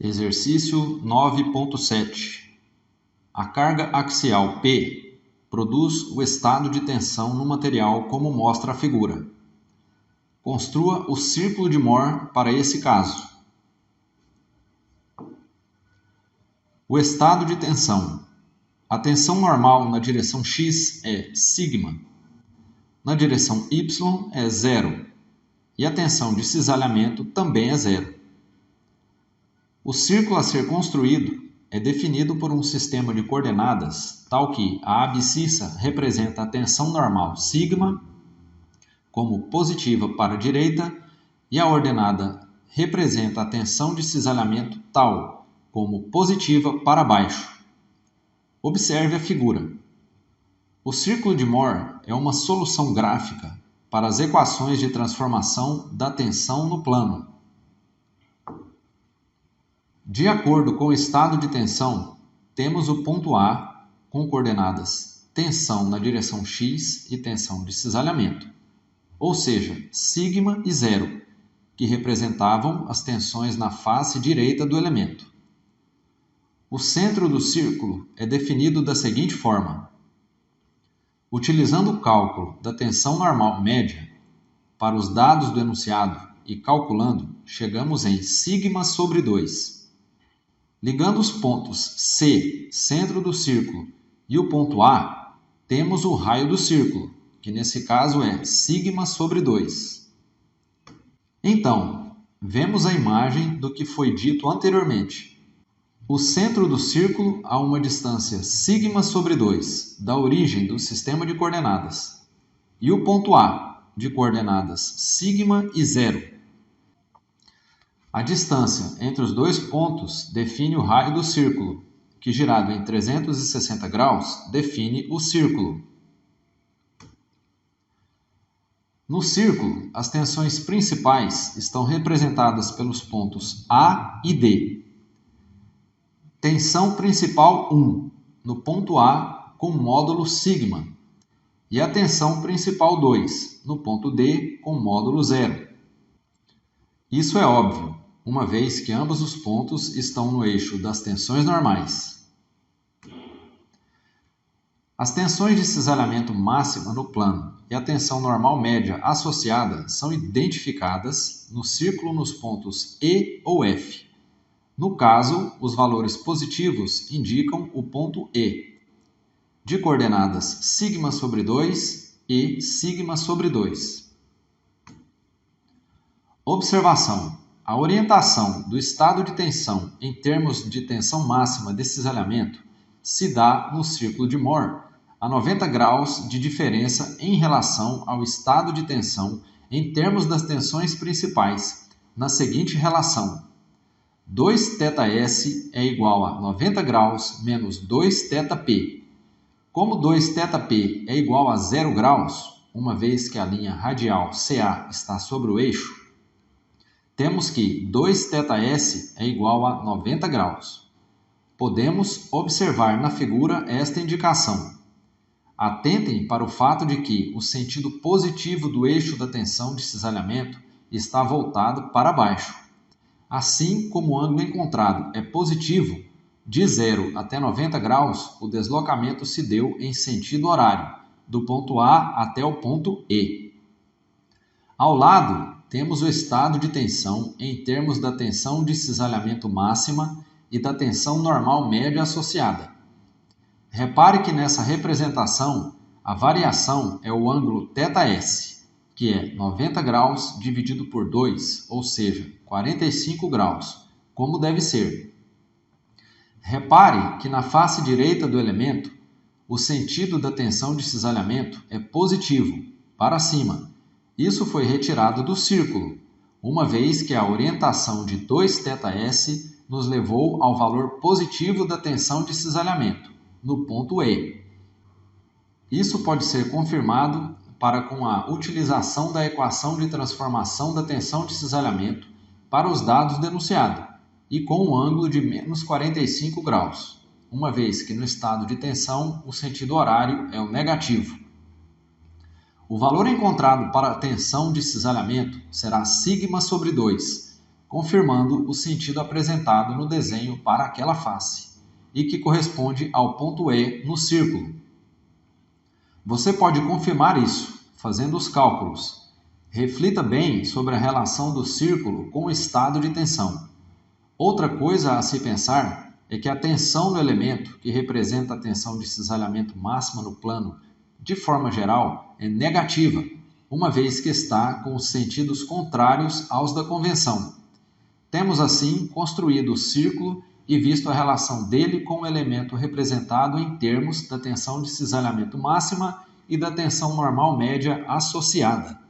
Exercício 9.7. A carga axial P produz o estado de tensão no material como mostra a figura. Construa o círculo de Mohr para esse caso. O estado de tensão. A tensão normal na direção x é sigma. Na direção y é zero. E a tensão de cisalhamento também é zero. O círculo a ser construído é definido por um sistema de coordenadas tal que a abscissa representa a tensão normal sigma como positiva para a direita e a ordenada representa a tensão de cisalhamento tal como positiva para baixo. Observe a figura. O círculo de Mohr é uma solução gráfica para as equações de transformação da tensão no plano. De acordo com o estado de tensão, temos o ponto A com coordenadas tensão na direção x e tensão de cisalhamento, ou seja, sigma e zero, que representavam as tensões na face direita do elemento. O centro do círculo é definido da seguinte forma. Utilizando o cálculo da tensão normal média para os dados do enunciado e calculando, chegamos em sigma sobre 2. Ligando os pontos C, centro do círculo, e o ponto A, temos o raio do círculo, que nesse caso é sigma sobre 2. Então, vemos a imagem do que foi dito anteriormente. O centro do círculo a uma distância sigma sobre 2, da origem do sistema de coordenadas, e o ponto A, de coordenadas sigma e zero. A distância entre os dois pontos define o raio do círculo, que girado em 360 graus define o círculo. No círculo, as tensões principais estão representadas pelos pontos A e D. Tensão principal 1, no ponto A, com módulo sigma, e a tensão principal 2, no ponto D, com módulo zero. Isso é óbvio, uma vez que ambos os pontos estão no eixo das tensões normais. As tensões de cisalhamento máxima no plano e a tensão normal média associada são identificadas no círculo nos pontos E ou F. No caso, os valores positivos indicam o ponto E, de coordenadas sigma sobre 2 e sigma sobre 2. Observação. A orientação do estado de tensão em termos de tensão máxima de cisalhamento se dá no círculo de Mohr a 90 graus de diferença em relação ao estado de tensão em termos das tensões principais, na seguinte relação. 2θs é igual a 90 graus menos 2θp. Como 2θp é igual a 0 graus, uma vez que a linha radial CA está sobre o eixo, temos que 2θs é igual a 90 graus. Podemos observar na figura esta indicação. Atentem para o fato de que o sentido positivo do eixo da tensão de cisalhamento está voltado para baixo. Assim como o ângulo encontrado é positivo, de 0 até 90 graus, o deslocamento se deu em sentido horário, do ponto A até o ponto E. Ao lado, temos o estado de tensão em termos da tensão de cisalhamento máxima e da tensão normal média associada. Repare que nessa representação, a variação é o ângulo θs, que é 90 graus dividido por 2, ou seja, 45 graus, como deve ser. Repare que na face direita do elemento, o sentido da tensão de cisalhamento é positivo, para cima. Isso foi retirado do círculo, uma vez que a orientação de 2θs nos levou ao valor positivo da tensão de cisalhamento, no ponto E. Isso pode ser confirmado com a utilização da equação de transformação da tensão de cisalhamento para os dados do enunciado e com um ângulo de menos 45 graus, uma vez que no estado de tensão o sentido horário é o negativo. O valor encontrado para a tensão de cisalhamento será sigma sobre 2, confirmando o sentido apresentado no desenho para aquela face, e que corresponde ao ponto E no círculo. Você pode confirmar isso fazendo os cálculos. Reflita bem sobre a relação do círculo com o estado de tensão. Outra coisa a se pensar é que a tensão no elemento, que representa a tensão de cisalhamento máxima no plano, de forma geral, é negativa, uma vez que está com os sentidos contrários aos da convenção. Temos assim construído o círculo e visto a relação dele com o elemento representado em termos da tensão de cisalhamento máxima e da tensão normal média associada.